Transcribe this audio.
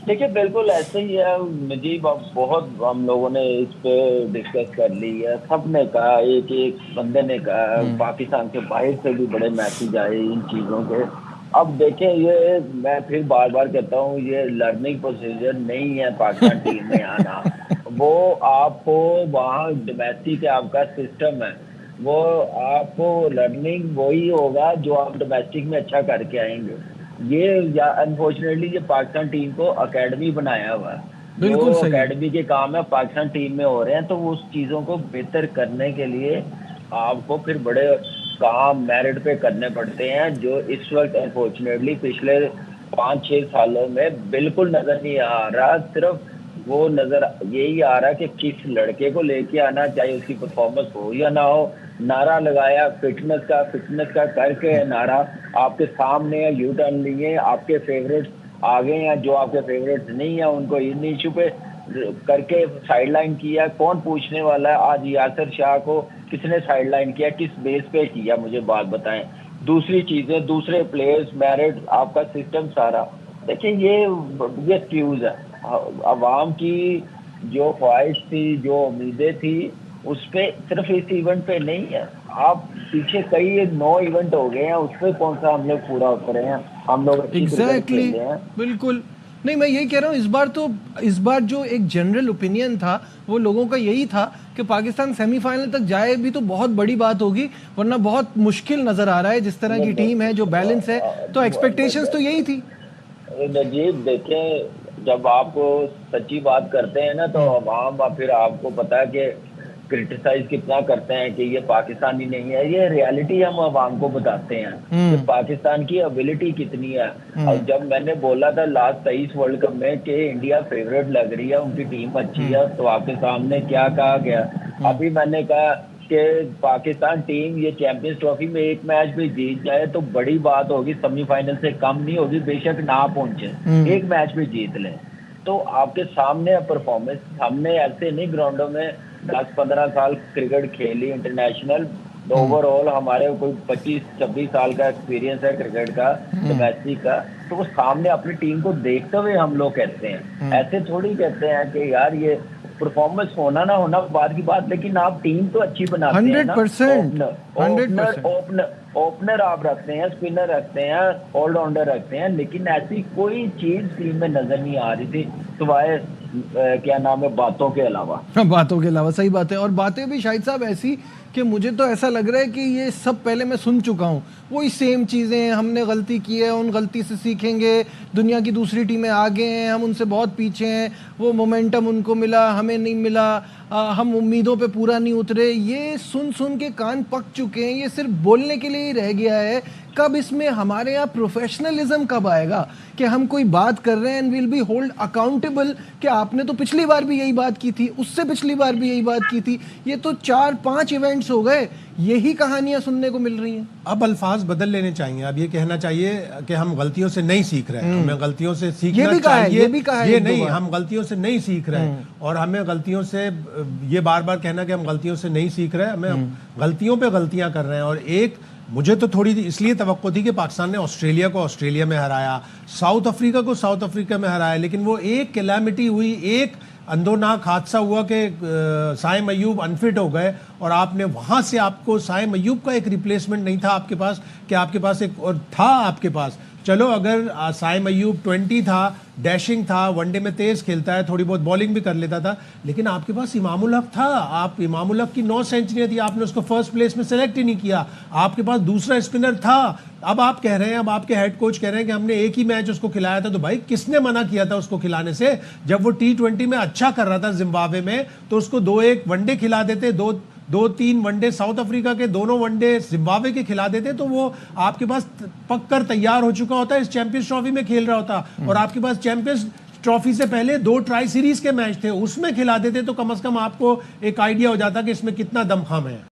देखिए बिल्कुल ऐसे ही है नजीब। अब बहुत हम लोगों ने इस पे डिस्कस कर ली है, सब ने कहा, एक एक बंदे ने कहा, पाकिस्तान के बाहर से भी बड़े मैसेज आए इन चीज़ों के। अब देखें, ये मैं फिर बार बार कहता हूँ, ये लर्निंग प्रोसीजर नहीं है पाकिस्तान टीम में आना। वो आपको वहाँ डोमेस्टिक आपका सिस्टम है, वो आपको लर्निंग वही होगा जो आप डोमेस्टिक में अच्छा करके आएंगे। ये या अनफॉर्चुनेटली ये पाकिस्तान टीम को एकेडमी बनाया हुआ है, जो बिल्कुल सही। एकेडमी के काम है पाकिस्तान टीम में हो रहे हैं। तो वो उस चीज़ों को बेहतर करने के लिए आपको फिर बड़े काम मेरिट पे करने पड़ते हैं, जो इस वक्त अनफॉर्चुनेटली पिछले 5-6 सालों में बिल्कुल नज़र नहीं आ रहा। सिर्फ वो नज़र यही आ रहा है कि किस लड़के को लेके आना, चाहे उसकी परफॉर्मेंस हो या ना हो। नारा लगाया फिटनेस का करके नारा आपके सामने है, यू टर्न लिए, आपके फेवरेट्स आगे हैं, जो आपके फेवरेट्स नहीं है उनको इन इशू पे करके साइडलाइन किया। कौन पूछने वाला है? आज यासिर शाह को किसने साइडलाइन किया, किस बेस पे किया, मुझे बात बताएं। दूसरी चीजें, दूसरे प्लेयर्स, मेरिट, आपका सिस्टम सारा देखिए, ये एक्सक्यूज है। अवाम की जो ख्वाहिश थी, जो उम्मीदें थी, उस पे सिर्फ इस इवेंट पे नहीं है। आप पीछे कई 9 इवेंट हो गए हैं, उस पर कौन सा हम लोग पूरा उतरे हैं? हम लोग अच्छी क्रिकेट एग्जैक्टली खेले हैं। बिल्कुल। नहीं, मैं यही कह रहा हूँ, इस बार जो एक जनरल ओपिनियन था वो लोगों का यही था कि पाकिस्तान सेमीफाइनल तक जाए भी तो बहुत बड़ी बात होगी, वरना बहुत मुश्किल नजर आ रहा है जिस तरह की टीम है, जो बैलेंस है। तो एक्सपेक्टेशंस तो यही थी। नजीब देखें, जब आप सच्ची बात करते हैं ना, तो अवाम फिर आपको पता है कि क्रिटिसाइज कितना करते हैं कि ये पाकिस्तानी नहीं है। ये रियलिटी हम अवाम को बताते हैं कि पाकिस्तान की एबिलिटी कितनी है। और जब मैंने बोला था लास्ट 23 वर्ल्ड कप में कि इंडिया फेवरेट लग रही है, उनकी टीम अच्छी है, तो आपके सामने क्या कहा गया? अभी मैंने कहा कि पाकिस्तान टीम ये चैंपियंस ट्रॉफी में एक मैच भी जीत जाए तो बड़ी बात होगी, सेमीफाइनल से कम नहीं होगी, बेशक ना पहुंचे, एक मैच भी जीत लें। तो आपके सामने परफॉर्मेंस, हमने ऐसे नहीं ग्राउंडों में 10-15 साल क्रिकेट खेली इंटरनेशनल, तो ओवरऑल हमारे कोई 25-26 साल का एक्सपीरियंस है क्रिकेट का, डोमेस्टिक का। तो वो सामने अपनी टीम को देखते हुए हम लोग कहते हैं, ऐसे थोड़ी कहते हैं कि यार ये परफॉर्मेंस होना ना होना बात की बात, लेकिन आप टीम तो अच्छी बनाते हैं ना। 100%, 100%। ओपनर आप रखते हैं, स्पिनर रखते हैं, ऑलराउंडर रखते हैं, लेकिन ऐसी कोई चीज टीम में नजर नहीं आ रही थी सिवाय क्या नाम है, बातों के अलावा। बातों के अलावा, सही बात है। और बातें भी शाहिद साहब ऐसी कि मुझे तो ऐसा लग रहा है कि ये सब पहले मैं सुन चुका हूँ, वही सेम चीज़ें, हमने गलती की है, उन गलती से सीखेंगे, दुनिया की दूसरी टीमें आगे हैं, हम उनसे बहुत पीछे हैं, वो मोमेंटम उनको मिला, हमें नहीं मिला, हम उम्मीदों पे पूरा नहीं उतरे। ये सुन सुन के कान पक चुके हैं, ये सिर्फ बोलने के लिए ही रह गया है। कब इसमें हमारे यहाँ प्रोफेशनलिज्म कब आएगा कि हम कोई बात कर रहे हैं and will be hold accountable कि आपने तो पिछली बार भी यही बात की थी, उससे पिछली बार भी यही बात की थी, ये तो 4-5 इवेंट्स हो गए, यही कहानियां सुनने को मिल रही हैं। अब अल्फाज बदल लेने चाहिए। अब ये कहना चाहिए कि हम गलतियों से नहीं सीख रहे हैं, हमें गलतियों से सीखना चाहिए। ये भी कहा है, ये नहीं, हम गलतियों से नहीं सीख रहे हैं, और हमें गलतियों से ये बार बार कहना कि हम गलतियों से नहीं सीख रहे हैं, हमें गलतियों पे गलतियां कर रहे हैं। और एक मुझे तो थोड़ी इसलिए तवक्को थी कि पाकिस्तान ने ऑस्ट्रेलिया को ऑस्ट्रेलिया में हराया, साउथ अफ्रीका को साउथ अफ्रीका में हराया, लेकिन वो एक कैलामिटी हुई, एक अंदोनाक हादसा हुआ कि साइम अयूब अनफिट हो गए, और आपने वहां से, आपको साइम अयूब का एक रिप्लेसमेंट नहीं था आपके पास, कि आपके पास एक और था आपके पास। चलो अगर साइम अयूब 20 था, डैशिंग था, वनडे में तेज खेलता है, थोड़ी बहुत बॉलिंग भी कर लेता था, लेकिन आपके पास इमामुल हक था। आप इमामुल हक की 9 सेंचुरियां थी, आपने उसको फर्स्ट प्लेस में सेलेक्ट ही नहीं किया। आपके पास दूसरा स्पिनर था। अब आप कह रहे हैं, अब आपके हेड कोच कह रहे हैं कि हमने एक ही मैच उसको खिलाया था। तो भाई किसने मना किया था उसको खिलाने से? जब वो T20 में अच्छा कर रहा था जिम्बाब्वे में, तो उसको 2-1 वनडे खिला देते, 2-3 वनडे साउथ अफ्रीका के, दोनों वनडे जिम्बाब्वे के खिला देते, तो वो आपके पास पक कर तैयार हो चुका होता है, इस चैंपियंस ट्रॉफी में खेल रहा होता। और आपके पास चैंपियंस ट्रॉफी से पहले 2 ट्राई सीरीज के मैच थे, उसमें खिला देते, तो कम से कम आपको एक आइडिया हो जाता कि इसमें कितना दमखम है।